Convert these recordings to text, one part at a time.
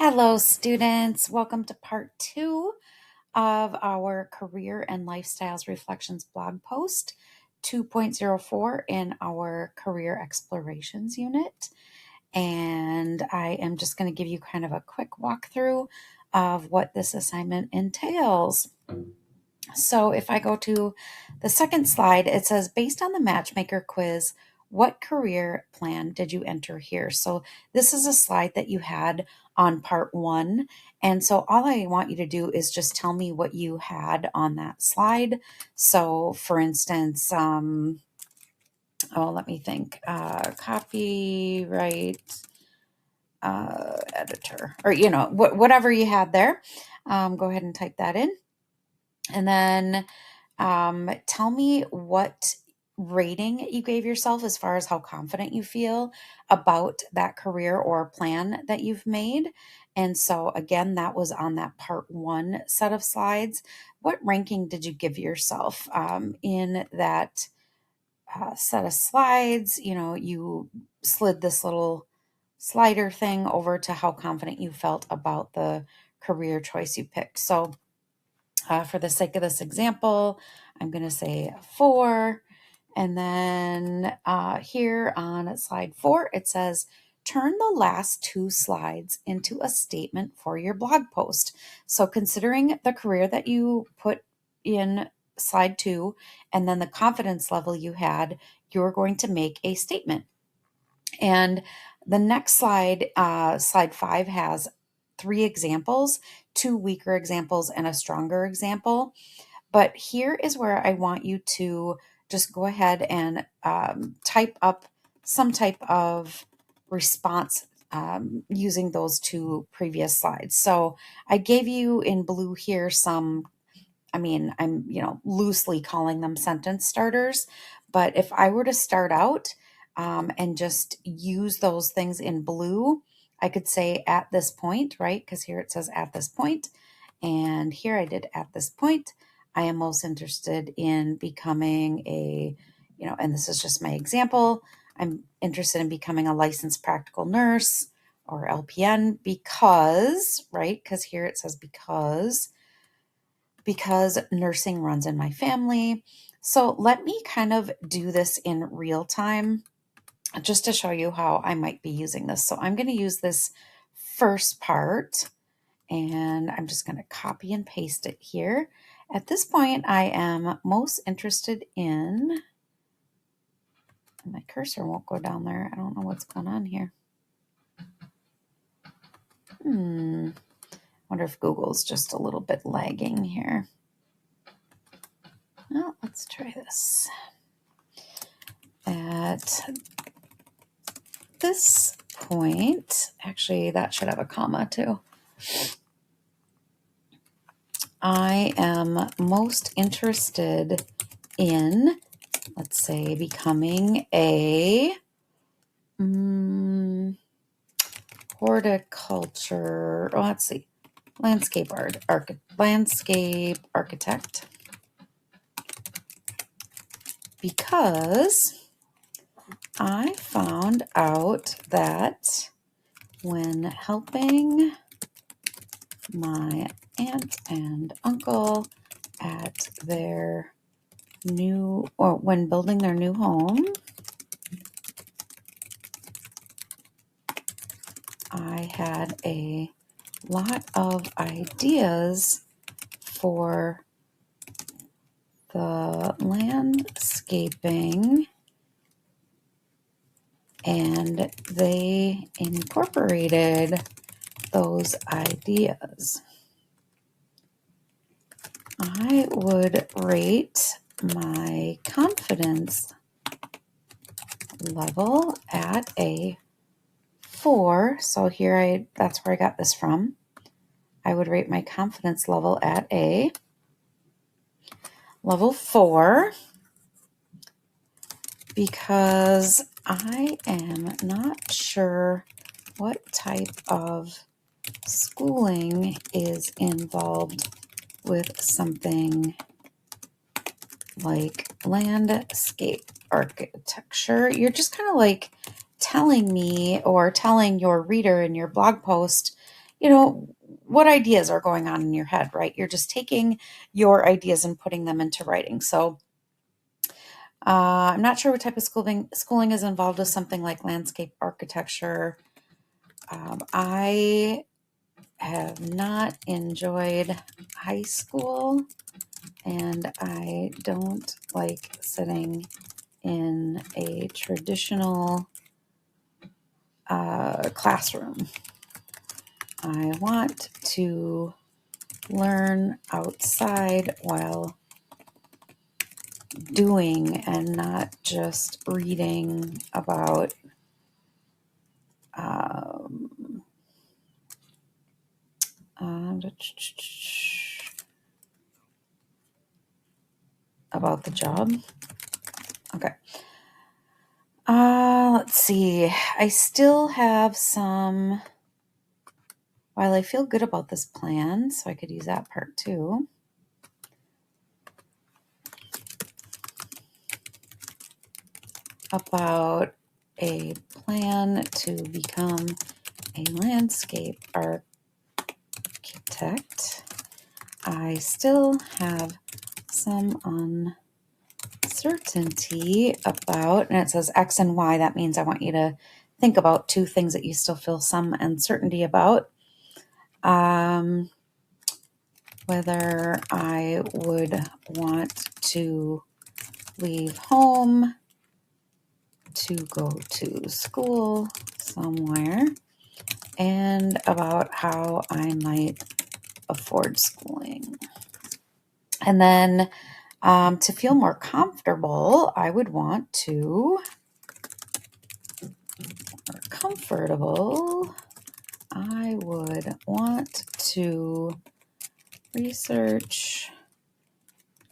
Hello, students. Welcome to part 2 of our Career and Lifestyles Reflections blog post 2.04 in our Career Explorations unit. And I am just going to give you kind of a quick walkthrough of what this assignment entails. So if I go to the second slide, it says, based on the matchmaker quiz, what career plan did you enter here? So this is a slide that you had on part 1. And so all I want you to do is just tell me what you had on that slide. So for instance, let me think, copyright editor, or, whatever you had there. Go ahead and type that in. And then tell me what rating you gave yourself as far as how confident you feel about that career or plan that you've made. And so, again, that was on that part 1 set of slides. What ranking did you give yourself in that set of slides? You slid this little slider thing over to how confident you felt about the career choice you picked. So, for the sake of this example, I'm going to say 4. And then here on slide 4, it says, turn the last 2 slides into a statement for your blog post. So considering the career that you put in slide 2 and then the confidence level you had, you're going to make a statement. And the next slide, slide 5, has 3 examples, 2 weaker examples and a stronger example. But here is where I want you to just go ahead and type up some type of response using those 2 previous slides. So I gave you in blue here some, I'm loosely calling them sentence starters. But if I were to start out and just use those things in blue, I could say at this point, right? Because here it says at this point, and here I did at this point. I am most interested in becoming and this is just my example. I'm interested in becoming a licensed practical nurse or LPN because, right? Because here it says because nursing runs in my family. So let me kind of do this in real time just to show you how I might be using this. So I'm going to use this first part and I'm just going to copy and paste it here. At this point, I am most interested in, my cursor won't go down there. I don't know what's going on here. Wonder if Google's just a little bit lagging here. Well, let's try this. At this point, actually, that should have a comma too. I am most interested in, let's say, becoming a horticulture, landscape architect, because I found out that when helping my aunt and uncle at their when building their new home, I had a lot of ideas for the landscaping, and they incorporated those ideas. I would rate my confidence level at a 4. So here that's where I got this from. I would rate my confidence level at a level 4 because I am not sure what type of schooling is involved with something like landscape architecture. You're just kind of like telling me or telling your reader in your blog post, what ideas are going on in your head, right? You're just taking your ideas and putting them into writing. So I'm not sure what type of schooling is involved with something like landscape architecture. I have not enjoyed high school, and I don't like sitting in a traditional classroom. I want to learn outside while doing and not just reading about um, about the job. Okay. Let's see. I still have some, while I feel good about this plan, so I could use that part too. About a plan to become a landscape architect. I still have some uncertainty about, and it says X and Y. That means I want you to think about two things that you still feel some uncertainty about. Whether I would want to leave home to go to school somewhere, and about how I might afford schooling. And then to feel more comfortable, I would want to, I would want to research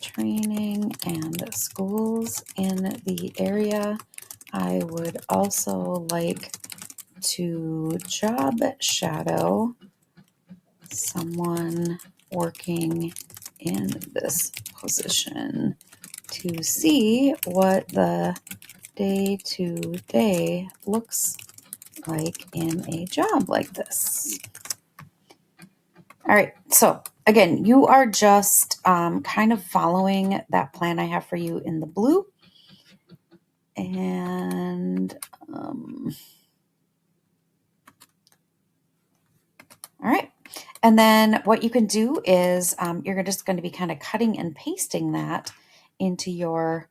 training and schools in the area. I would also like to job shadow someone working in this position to see what the day-to-day looks like in a job like this. All right, so again, you are just kind of following that plan I have for you in the blue. And all right. And then what you can do is you're just going to be kind of cutting and pasting that into your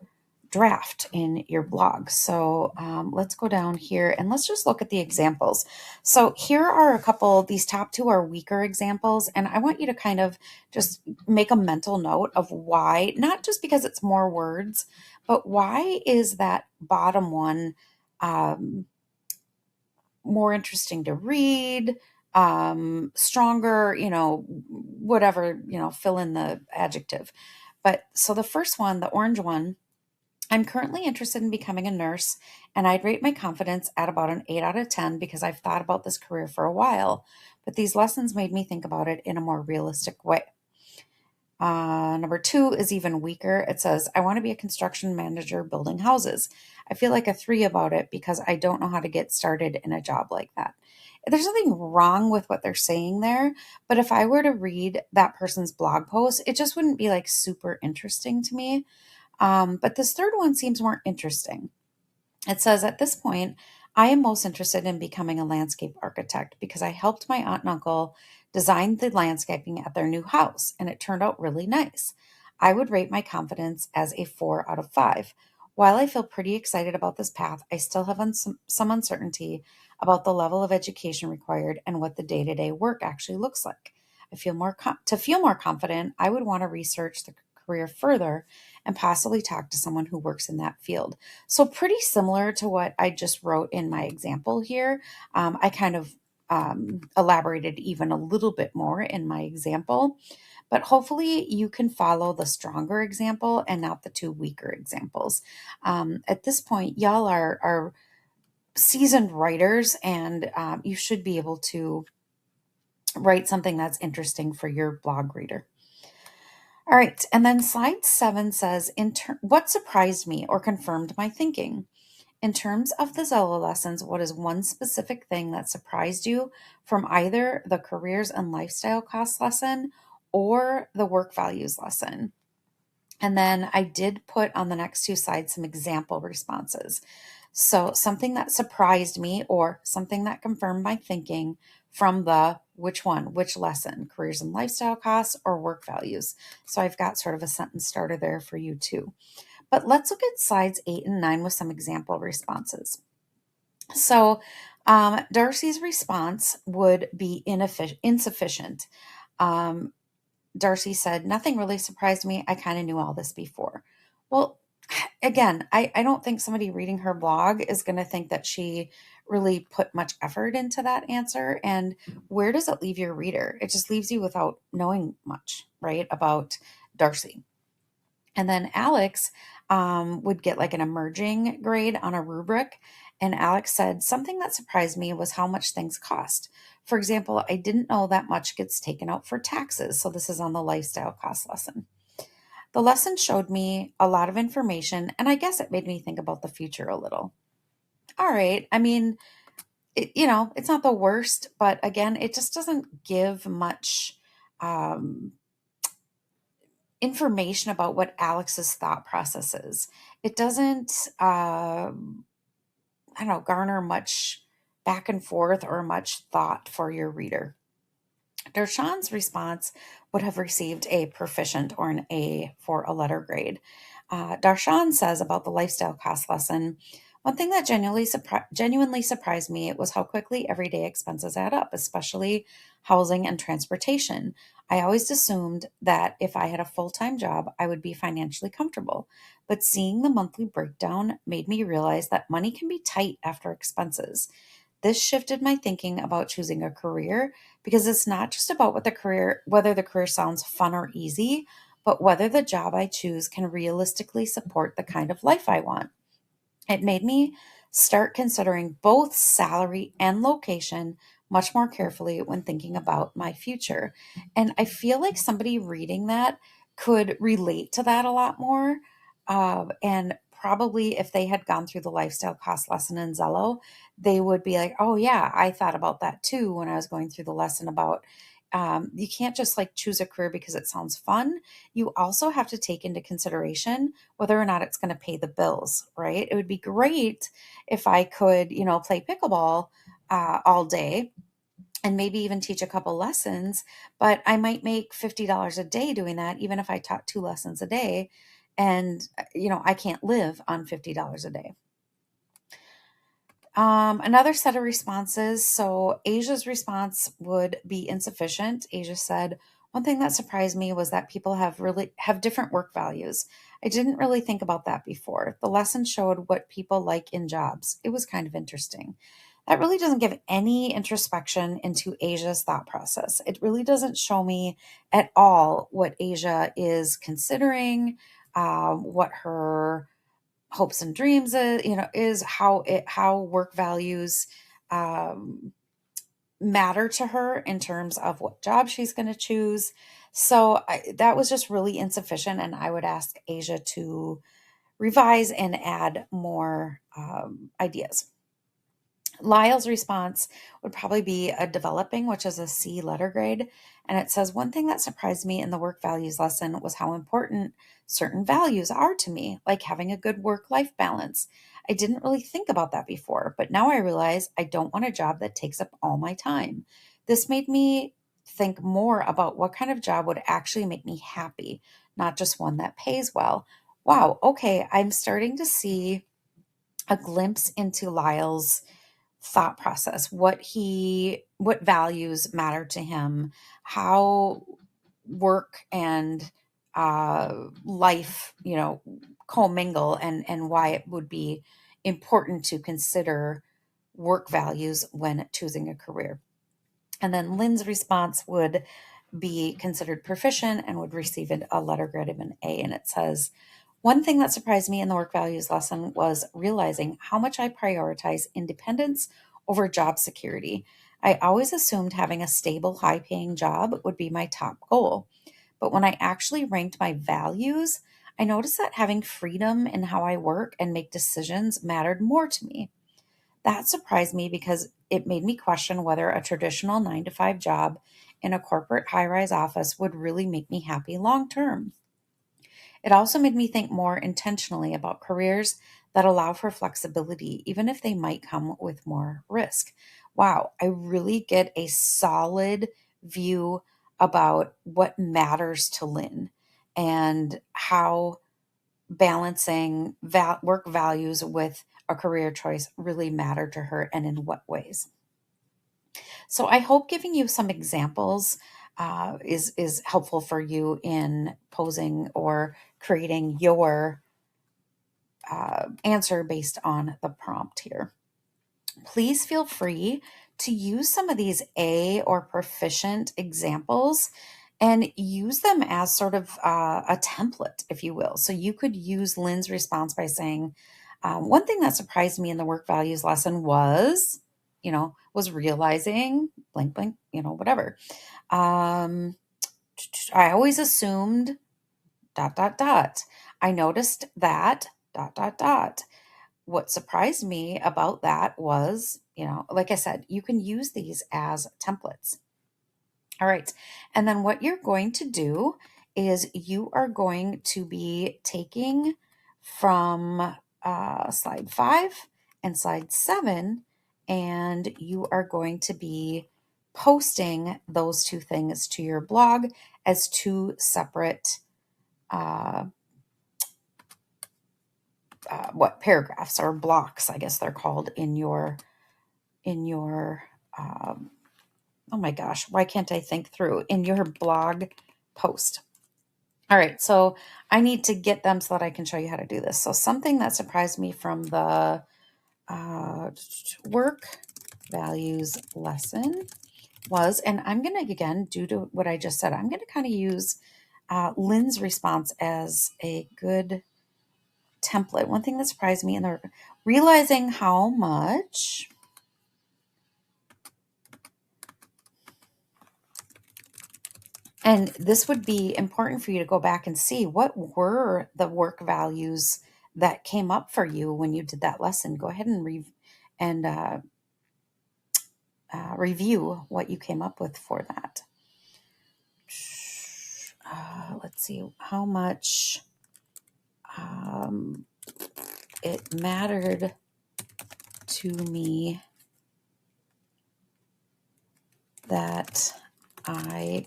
draft in your blog. So let's go down here and let's just look at the examples. So here are a couple, these top two are weaker examples, and I want you to kind of just make a mental note of why, not just because it's more words, but why is that bottom one more interesting to read, stronger, whatever, fill in the adjective. But so the first one, the orange one, I'm currently interested in becoming a nurse, and I'd rate my confidence at about an 8 out of 10 because I've thought about this career for a while, but these lessons made me think about it in a more realistic way. Number two is even weaker. It says, I want to be a construction manager building houses. I feel like a 3 about it because I don't know how to get started in a job like that. There's nothing wrong with what they're saying there, but if I were to read that person's blog post, it just wouldn't be like super interesting to me. But this third one seems more interesting. It says, at this point, I am most interested in becoming a landscape architect because I helped my aunt and uncle design the landscaping at their new house, and it turned out really nice. I would rate my confidence as a 4 out of 5. While I feel pretty excited about this path, I still have some uncertainty about the level of education required and what the day-to-day work actually looks like. To feel more confident, I would want to research the career further and possibly talk to someone who works in that field. So pretty similar to what I just wrote in my example here. I kind of elaborated even a little bit more in my example, but hopefully you can follow the stronger example and not the two weaker examples. At this point, y'all are seasoned writers, and you should be able to write something that's interesting for your blog reader. All right, and then slide 7 says, what surprised me or confirmed my thinking? In terms of the Zello lessons, what is one specific thing that surprised you from either the careers and lifestyle cost lesson or the work values lesson? And then I did put on the next two slides some example responses. So, something that surprised me or something that confirmed my thinking from the which one, which lesson, careers and lifestyle costs or work values. So, I've got sort of a sentence starter there for you too. But let's look at slides 8 and 9 with some example responses. So, Darcy's response would be insufficient. Um, Darcy said, "Nothing really surprised me. I kind of knew all this before." Well, again, I don't think somebody reading her blog is going to think that she really put much effort into that answer. And where does it leave your reader? It just leaves you without knowing much, right, about Darcy. And then Alex would get like an emerging grade on a rubric. And Alex said, "Something that surprised me was how much things cost. For example, I didn't know that much gets taken out for taxes." So this is on the lifestyle cost lesson. The lesson showed me a lot of information, and I guess it made me think about the future a little. All right. I mean, it's not the worst, but again, it just doesn't give much um, information about what Alex's thought process is. It doesn't, I don't know, garner much back and forth or much thought for your reader. Dershawn's response would have received a proficient or an A for a letter grade. Darshan says about the lifestyle cost lesson, "One thing that genuinely surprised me was how quickly everyday expenses add up, especially housing and transportation. I always assumed that if I had a full-time job, I would be financially comfortable. But seeing the monthly breakdown made me realize that money can be tight after expenses. This shifted my thinking about choosing a career because it's not just about whether the career sounds fun or easy, but whether the job I choose can realistically support the kind of life I want. It made me start considering both salary and location much more carefully when thinking about my future." And I feel like somebody reading that could relate to that a lot more. And probably if they had gone through the lifestyle cost lesson in Zello, they would be like, "Oh, yeah, I thought about that too when I was going through the lesson about." You can't just like choose a career because it sounds fun. You also have to take into consideration whether or not it's going to pay the bills, right? It would be great if I could, play pickleball all day and maybe even teach a couple lessons, but I might make $50 a day doing that, even if I taught two lessons a day. And, I can't live on $50 a day. Another set of responses. So Asia's response would be insufficient. Asia said, "One thing that surprised me was that people have different work values. I didn't really think about that before. The lesson showed what people like in jobs. It was kind of interesting." That really doesn't give any introspection into Asia's thought process. It really doesn't show me at all what Asia is considering, what her hopes and dreams is how work values um, matter to her in terms of what job she's going to choose. So that was just really insufficient, and I would ask Asia to revise and add more ideas. Lyle's response would probably be a developing, which is a C letter grade. And it says, "One thing that surprised me in the work values lesson was how important certain values are to me, like having a good work life balance. I didn't really think about that before, but now I realize I don't want a job that takes up all my time. This made me think more about what kind of job would actually make me happy, not just one that pays well." Wow. Okay. I'm starting to see a glimpse into Lyle's thought process, what values matter to him, how work and life, commingle, and why it would be important to consider work values when choosing a career. And then Lynn's response would be considered proficient and would receive a letter grade of an A. And it says, "One thing that surprised me in the work values lesson was realizing how much I prioritize independence over job security. I always assumed having a stable, high paying job would be my top goal. But when I actually ranked my values, I noticed that having freedom in how I work and make decisions mattered more to me. That surprised me because it made me question whether a traditional 9 to 5 job in a corporate high rise office would really make me happy long term. It also made me think more intentionally about careers that allow for flexibility, even if they might come with more risk. Wow, I really get a solid view about what matters to Lynn and how balancing work values with a career choice really matter to her and in what ways. So I hope giving you some examples is helpful for you in posing or creating your answer based on the prompt here. Please feel free to use some of these A or proficient examples and use them as sort of a template, if you will. So you could use Lynn's response by saying, one thing that surprised me in the work values lesson was, was realizing blank, blank, whatever. I always assumed dot, dot, dot. I noticed that dot, dot, dot. What surprised me about that was, like I said, you can use these as templates. All right. And then what you're going to do is you are going to be taking from slide 5 and slide 7, and you are going to be posting those two things to your blog as two separate uh, paragraphs or blocks, I guess they're called in your um, oh my gosh, why can't I think through in your blog post. All right, so I need to get them so that I can show you how to do this. So something that surprised me from the work values lesson was, and I'm going to, again, due to what I just said, I'm going to kind of use Lynn's response as a good template. One thing that surprised me in the realizing how much and this would be important for you to go back and see what were the work values that came up for you when you did that lesson. Go ahead and review what you came up with for that. Let's see how much it mattered to me that I'm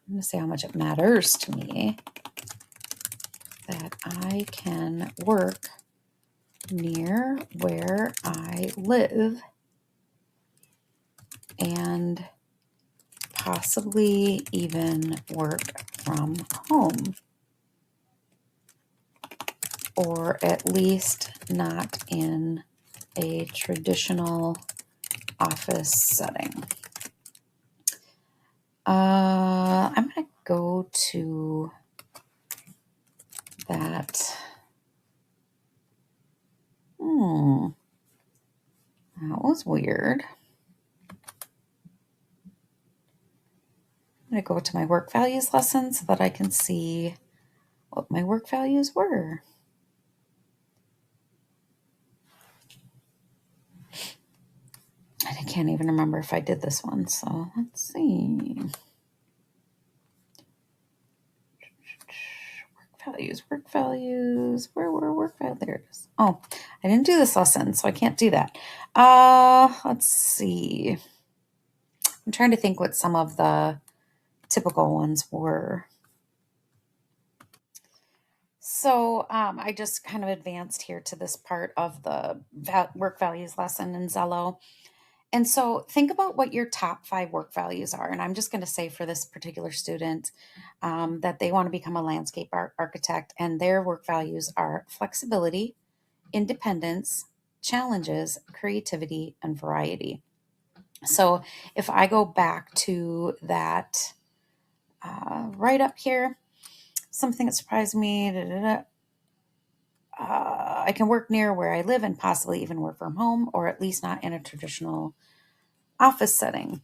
going to say how much it matters to me that I can work near where I live and possibly even work from home, or at least not in a traditional office setting. I'm going to go to that. That was weird. I'm going to go to my work values lesson so that I can see what my work values were. I can't even remember if I did this one, so let's see. Work values. Where were work values? There it is. Oh, I didn't do this lesson, so I can't do that. Let's see. I'm trying to think what some of the typical ones were. So I just kind of advanced here to this part of the work values lesson in Xello. And so think about what your top 5 work values are. And I'm just going to say for this particular student that they want to become a landscape architect, and their work values are flexibility, independence, challenges, creativity, and variety. So if I go back to that right up here, something that surprised me, I can work near where I live and possibly even work from home, or at least not in a traditional office setting.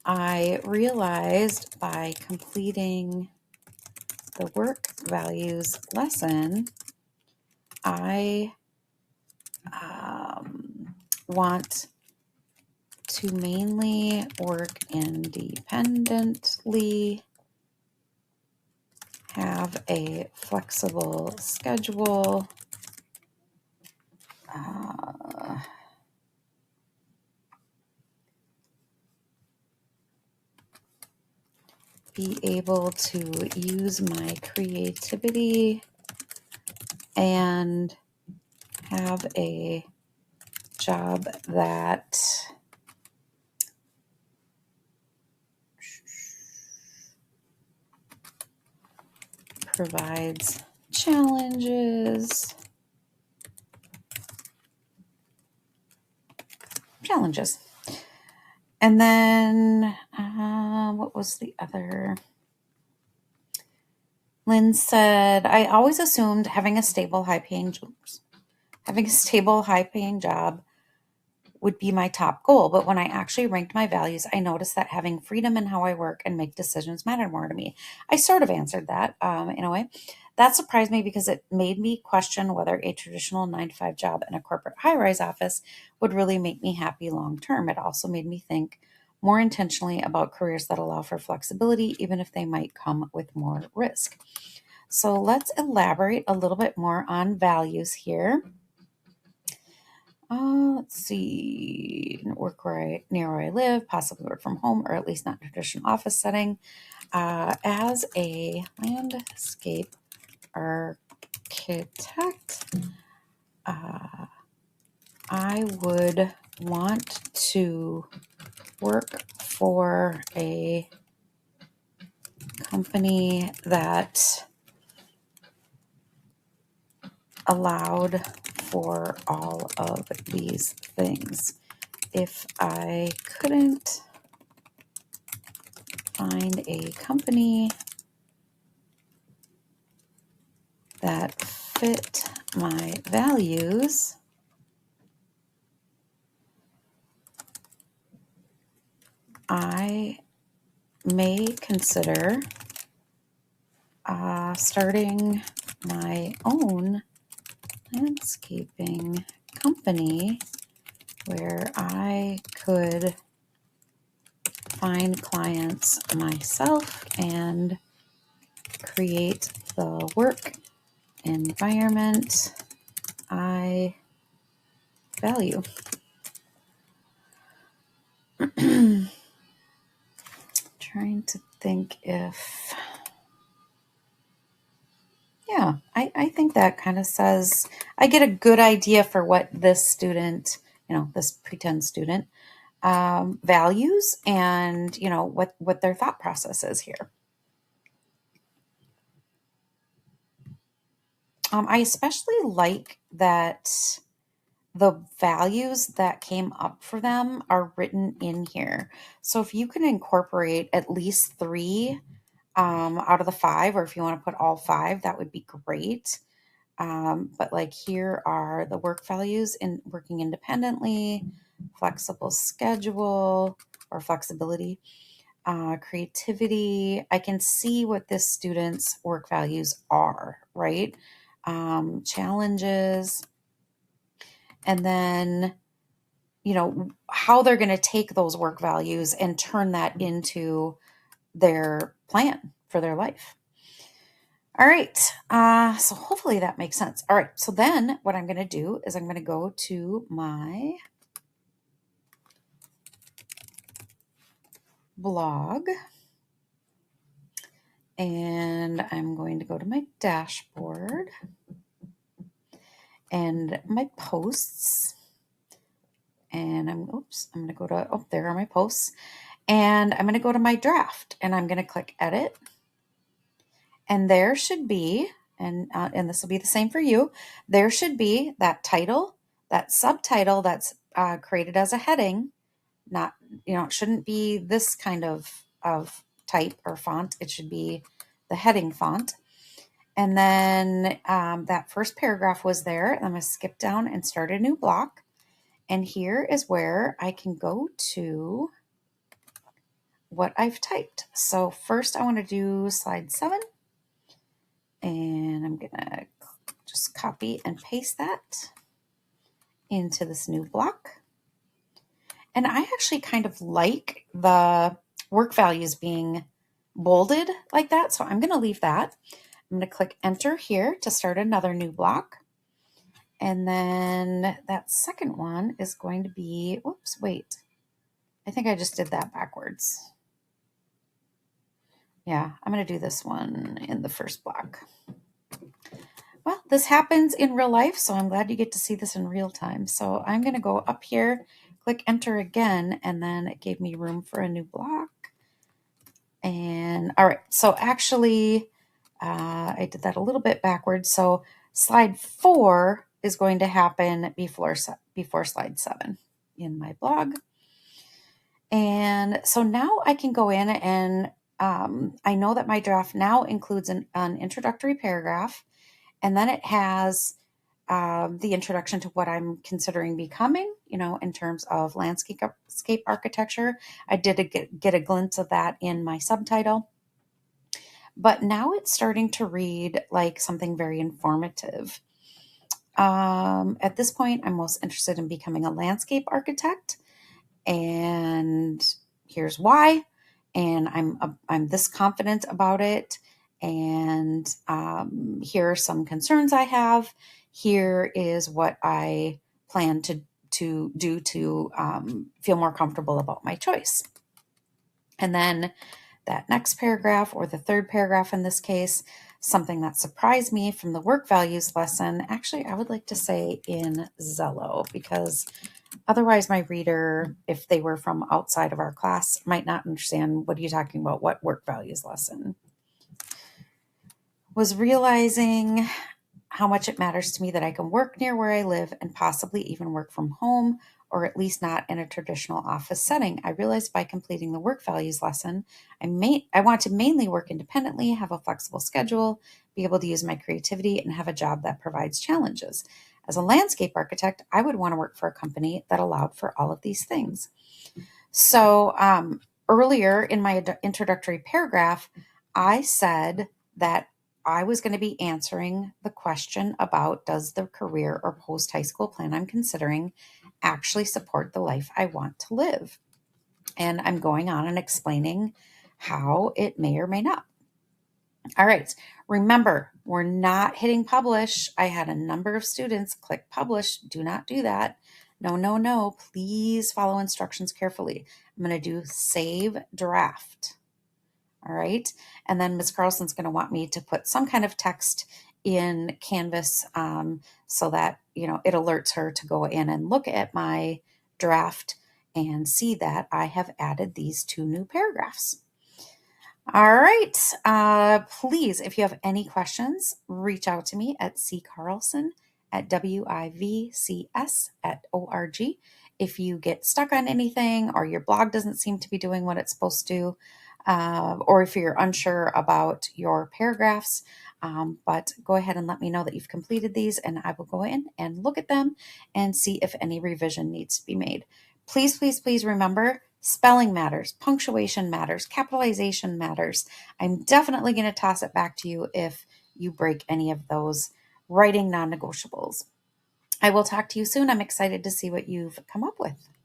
I realized by completing the work values lesson, I want to mainly work independently, have a flexible schedule, be able to use my creativity, and have a job that provides challenges. And then, what was the other? Lynn said, I always assumed having a stable, high-paying job would be my top goal. But when I actually ranked my values, I noticed that having freedom in how I work and make decisions mattered more to me. I sort of answered that in a way. That surprised me because it made me question whether a traditional 9 to 5 job in a corporate high-rise office would really make me happy long term. It also made me think more intentionally about careers that allow for flexibility, even if they might come with more risk. So let's elaborate a little bit more on values here. Let's see, work near where I live, possibly work from home, or at least not traditional office setting. As a landscape architect, I would want to work for a company that allowed for all of these things. If I couldn't find a company that fit my values, I may consider starting my own landscaping company where I could find clients myself and create the work environment I value. Trying to think if, yeah, I think that kind of says, I get a good idea for what this student, this pretend student, values, and, what their thought process is here. I especially like that the values that came up for them are written in here. So if you can incorporate at least 3 out of the 5, or if you want to put all 5, that would be great. But like, here are the work values: in working independently, flexible schedule or flexibility, creativity. I can see what this student's work values are, right? Challenges, and then, how they're going to take those work values and turn that into their plan for their life. All right. So hopefully that makes sense. All right. So then what I'm going to do is I'm going to go to my blog, and I'm going to go to my dashboard and my posts, and I'm going to go to, there are my posts, and I'm going to go to my draft, and I'm going to click edit, and there should be, and this will be the same for you, there should be that title, that subtitle that's created as a heading. Not, it shouldn't be this kind of type or font. It should be the heading font. And then that first paragraph was there. I'm going to skip down and start a new block. And here is where I can go to what I've typed. So first I want to do slide 7, and I'm going to just copy and paste that into this new block. And I actually kind of like the work values being bolded like that, so I'm going to leave that. I'm going to click enter here to start another new block. And then that second one is going to be, whoops, wait. I think I just did that backwards. Yeah, I'm going to do this one in the first block. Well, this happens in real life, so I'm glad you get to see this in real time. So I'm going to go up here, click enter again, and then it gave me room for a new block. And all right, so actually, I did that a little bit backwards. So slide 4 is going to happen before slide 7 in my blog. And so now I can go in and I know that my draft now includes an introductory paragraph, and then it has the introduction to what I'm considering becoming, in terms of landscape architecture. I did get a glimpse of that in my subtitle. But now it's starting to read like something very informative. At this point, I'm most interested in becoming a landscape architect, and here's why. And I'm this confident about it. And here are some concerns I have. Here is what I plan to do to feel more comfortable about my choice. And then that next paragraph, or the third paragraph in this case, something that surprised me from the work values lesson. Actually, I would like to say in Xello, because otherwise my reader, if they were from outside of our class, might not understand, what are you talking about? What work values lesson? Was realizing how much it matters to me that I can work near where I live and possibly even work from home, or at least not in a traditional office setting. I realized by completing the work values lesson, I want to mainly work independently, have a flexible schedule, be able to use my creativity, and have a job that provides challenges. As a landscape architect, I would want to work for a company that allowed for all of these things. So earlier in my introductory paragraph, I said that I was going to be answering the question about, does the career or post high school plan I'm considering actually support the life I want to live? And I'm going on and explaining how it may or may not. All right. Remember, we're not hitting publish. I had a number of students click publish. Do not do that. No, no, no. Please follow instructions carefully. I'm going to do save draft. All right. And then Ms. Carlson's going to want me to put some kind of text in Canvas so that, it alerts her to go in and look at my draft and see that I have added these 2 new paragraphs. All right. Please, if you have any questions, reach out to me at ccarlson@wivcs.org. If you get stuck on anything, or your blog doesn't seem to be doing what it's supposed to, or if you're unsure about your paragraphs, but go ahead and let me know that you've completed these, and I will go in and look at them and see if any revision needs to be made. Please, please, please remember, spelling matters, punctuation matters, capitalization matters. I'm definitely going to toss it back to you if you break any of those writing non-negotiables. I will talk to you soon. I'm excited to see what you've come up with.